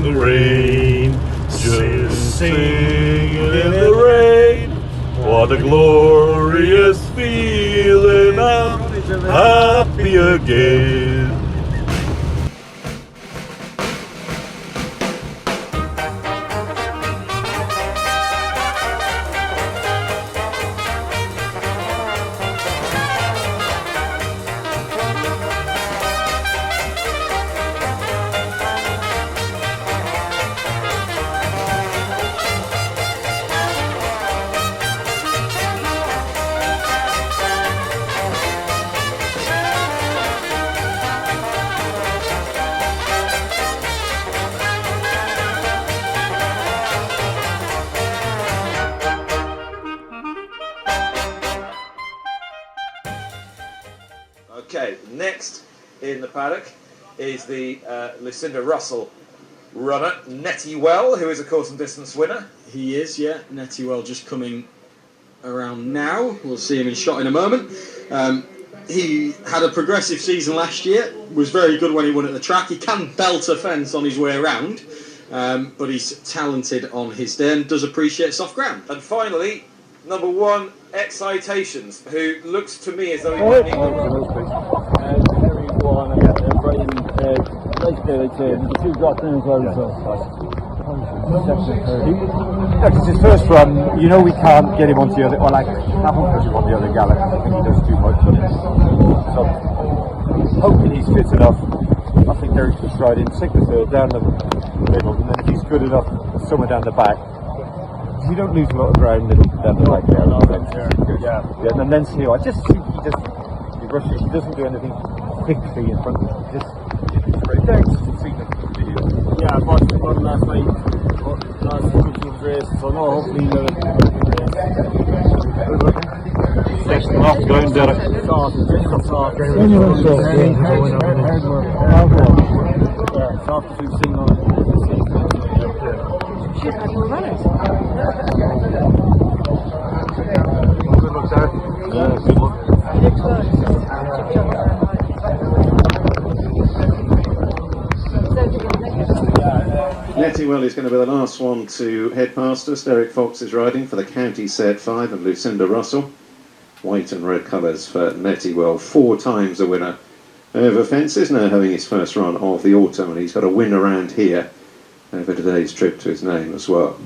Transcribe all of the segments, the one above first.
in the rain, just singing in the rain. What a glorious feeling, I'm happy again. Okay, next in the paddock is the Lucinda Russell runner, Nety, who is a course and distance winner. He is, yeah. Nety just coming around now. We'll see him in shot in a moment. He had a progressive season last year, was very good when he won at the track. He can belt a fence on his way around, but he's talented on his day and does appreciate soft ground. And finally, number 1, Excitations, who looks to me as though he might need two dropped in as well. It's his first run. You know we can't get him onto the other, or like haven't put him on the other gallop. I think he does too much. So hoping he's fit enough. I think Eric's just stride in, take the third down the middle, and then if he's good enough, somewhere down the back. You don't lose a lot of ground down the back there. Yeah, and then see. I just think he rushes. He doesn't do anything quickly in front. Yeah, I watched the run last night. Last couple of races, so no, hopefully Section off going Derek. Yeah, soft to sing on it. Should have more runners. Good luck, Derek. Yeah, good luck. Nety is going to be the last one to head past us. Derek Fox is riding for the County Set 5 and Lucinda Russell. White and red colours for Nety, 4 times a winner over fences, now having his first run of the autumn, and he's got a win around here over today's trip to his name as well.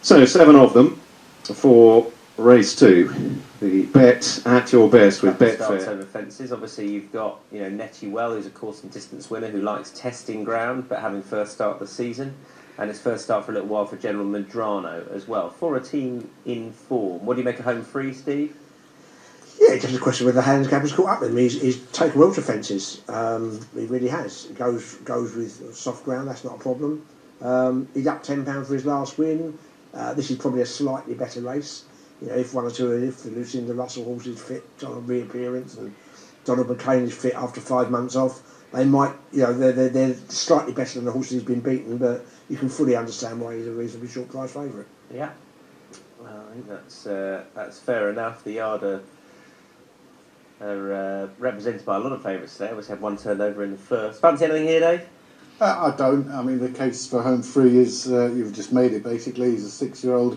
So 7 of them for race 2. The bet at your best with Betfair. Over fences. Obviously, you've got Nety, who's a course and distance winner who likes testing ground, but having first start of the season, and his first start for a little while for General Medrano as well. For a team in form, what do you make of Home Free, Steve? Yeah, it's just a question whether the handicap has caught up with him. He's taken well to fences. He really has. He goes with soft ground. That's not a problem. He's up £10 for his last win. This is probably a slightly better race. If one or two, if the Lucinda Russell horse is fit on a reappearance and Donald McCain is fit after 5 months off, they might, they're slightly better than the horses he's been beaten, but you can fully understand why he's a reasonably short price favourite. Yeah, well, I think that's fair enough. The Yard are represented by a lot of favourites today. I always had one turned over in the first. Fancy anything here, Dave? I don't. I mean, the case for Home Free is you've just made it. Basically, he's a 6-year-old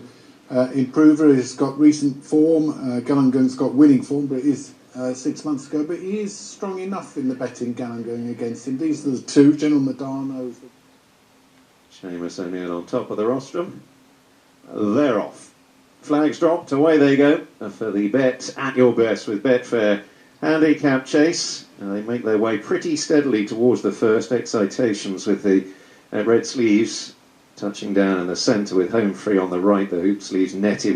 improver. He's got recent form. Gallangung's got winning form, but it is 6 months ago. But he is strong enough in the betting. Gallangung against him. These are the 2. General Medrano. Seamus O'Neill on top of the rostrum. They're off. Flags dropped. Away they go for the bet at your best with Betfair handicap chase. They make their way pretty steadily towards the first. Excitations with the red sleeves touching down in the centre with Home Free on the right. The hoop sleeves Nety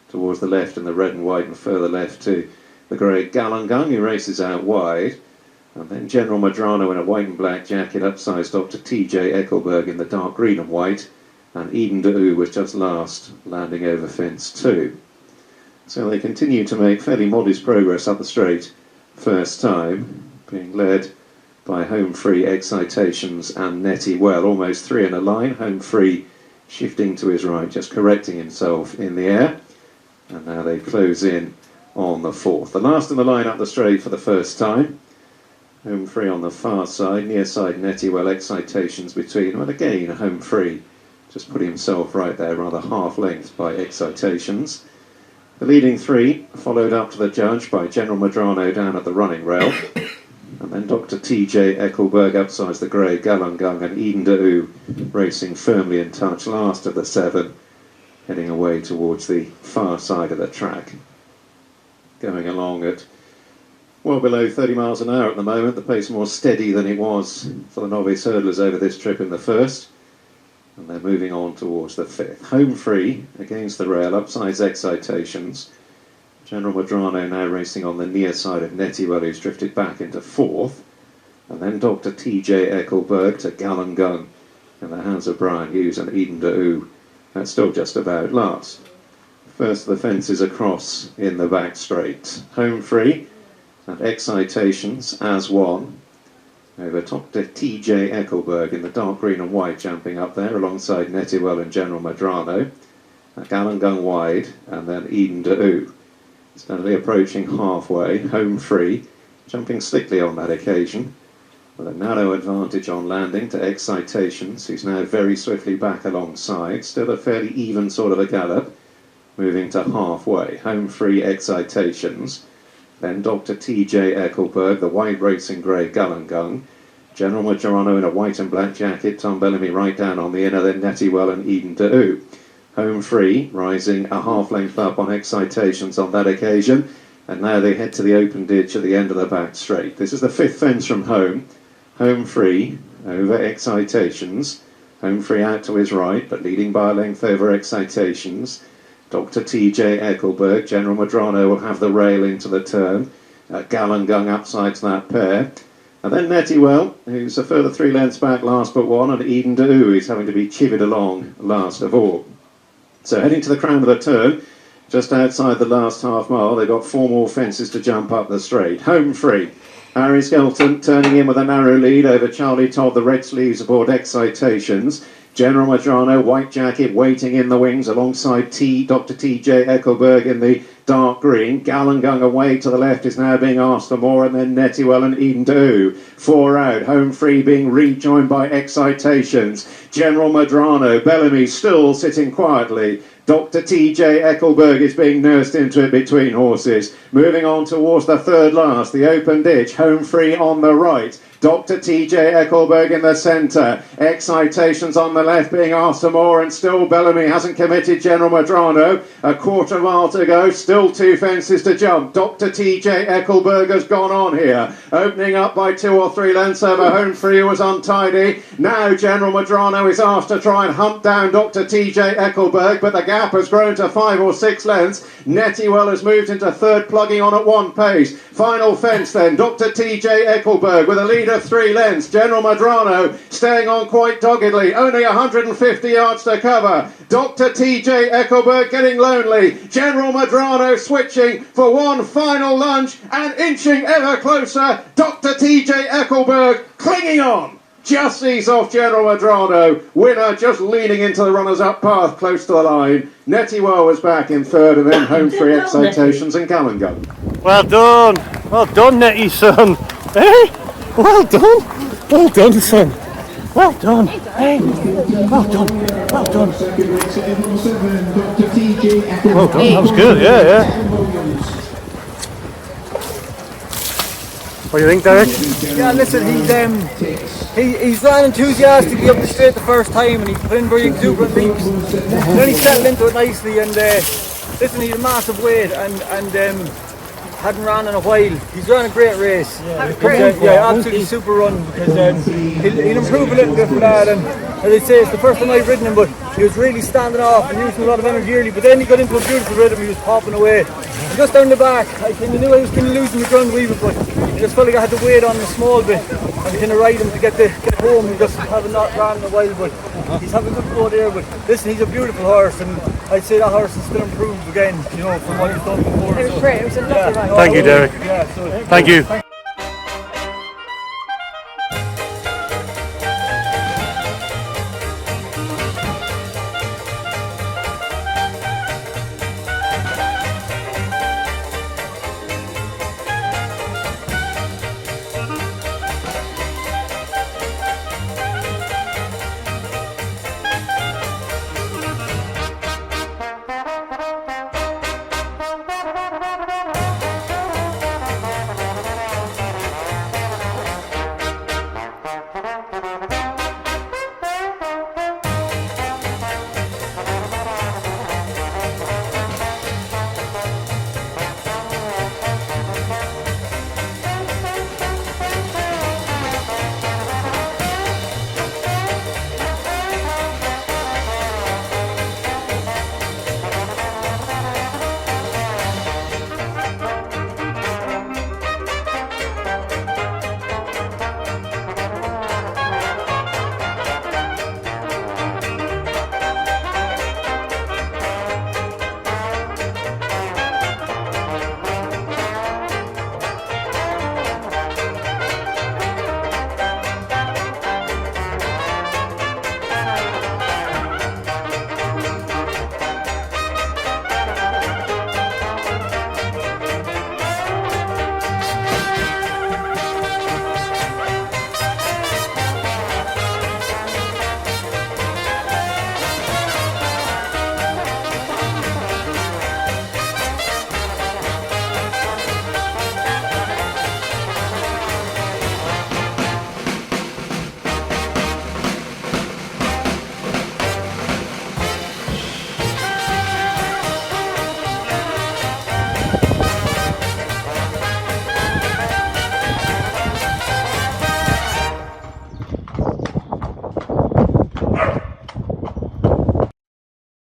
towards the left, and the red and white and further left to the great Gallangung, who races out wide. And then General Medrano in a white and black jacket, upsized up to TJ Eckelberg in the dark green and white. And Eden Da'u was just last, landing over fence 2. So they continue to make fairly modest progress up the straight first time, being led by Home Free, Excitations and Nety. Almost 3 in a line. Home Free shifting to his right, just correcting himself in the air. And now they close in on the 4th. The last in the line up the straight for the first time. Home free on the far side, near side Nety, well, Excitations between them, and again home free, just putting himself right there, rather half length by Excitations. The leading three followed up to the judge by General Medrano down at the running rail, and then Dr. TJ Eckelberg outside the grey, Galungung and Eden Da'u racing firmly in touch, last of the 7, heading away towards the far side of the track. Going along at well below 30 miles an hour at the moment, the pace more steady than it was for the novice hurdlers over this trip in the first. And they're moving on towards the 5th. Home free against the rail, upsides Excitations. General Medrano now racing on the near side of Nety, well, who's drifted back into 4th. And then Dr. TJ Eckelberg to Galungung in the hands of Brian Hughes and Eden Da'u. That's still just about last. First of the fences across in the back straight. Home free and Excitations as one. Over Dr. TJ Eckelberg in the dark green and white, jumping up there alongside Netywell and General Medrano. Galungung wide, and then Eden Da'u. Steadily approaching halfway, home free, jumping slickly on that occasion, with a narrow advantage on landing to Excitations, who's now very swiftly back alongside. Still a fairly even sort of a gallop, moving to halfway. Home free Excitations. Then Dr. TJ Eckelberg, the white racing grey Galungung. General Medrano in a white and black jacket, Tom Bellamy right down on the inner, then Netywell and Eden Da'u. Home free, rising a half length up on Excitations on that occasion. And now they head to the open ditch at the end of the back straight. This is the 5th fence from home. Home free over Excitations. Home free out to his right, but leading by a length over Excitations. Dr. TJ Eckelberg, General Medrano will have the rail into the turn. Galungung upsides that pair. And then Netywell, who's a further 3 lengths back last but one, and Eden Da'u is having to be chivied along last of all. So heading to the crown of the turn, just outside the last half mile, they've got 4 more fences to jump up the straight. Home free. Harry Skelton turning in with a narrow lead over Charlie Todd, the red sleeves aboard Excitations. General Medrano, white jacket, waiting in the wings alongside Dr. TJ Eckelberg in the dark green. Galungung away to the left is now being asked for more, and then Netywell and Eden Da'u. 4 out, home free being rejoined by Excitations. General Medrano, Bellamy still sitting quietly. Dr. TJ Eckelberg is being nursed into it between horses. Moving on towards the 3rd last, the open ditch, home free on the right. Dr. TJ Eckelberg in the centre. Excitations on the left being asked for more, and still Bellamy hasn't committed General Medrano. A quarter mile to go, still 2 fences to jump. Dr. TJ Eckelberg has gone on here, opening up by 2 or 3 lengths over home free, who was untidy. Now General Medrano is asked to try and hunt down Dr. TJ Eckelberg, but the gap has grown to 5 or 6 lengths. Netywell has moved into 3rd, plugging on at 1 pace. Final fence then, Dr. TJ Eckelberg with a lead of 3 lengths. General Medrano staying on quite doggedly, only 150 yards to cover. Dr. TJ Eckelberg getting lonely. General Medrano switching for one final lunge and inching ever closer. Dr. TJ Eckelberg clinging on. Just sees off General Medrano. Winner just leaning into the runners-up path close to the line. Netywell was back in 3rd, and then home free Excitations and Galungung. Well done, Netty, son. Hey, well done, son. Well done, hey, well done. Well done, that was good, yeah. What do you think, Derek? Yeah, listen, he's ran enthusiastically up the straight the first time, and he put in very exuberant leaps. Then he settled into it nicely, and listen, he's a massive weight, and hadn't ran in a while. He's run a great race. Yeah, absolutely super run, because he'll improve a little bit for that. And as I say, it's the first time I've ridden him, but he was really standing off and using a lot of energy early. But then he got into a beautiful rhythm. He was popping away. And just down the back, I knew I was kind of losing the ground a wee bit, but I just felt like I had to wait on a small bit and kind of ride him to get home. And just having not ran in a while, but he's having a good go there. But listen, he's a beautiful horse, and I'd say that horse is still improved again, from what he's done before. It was great. It was a lovely ride. Thank you, Derek. Yeah, so Thank you.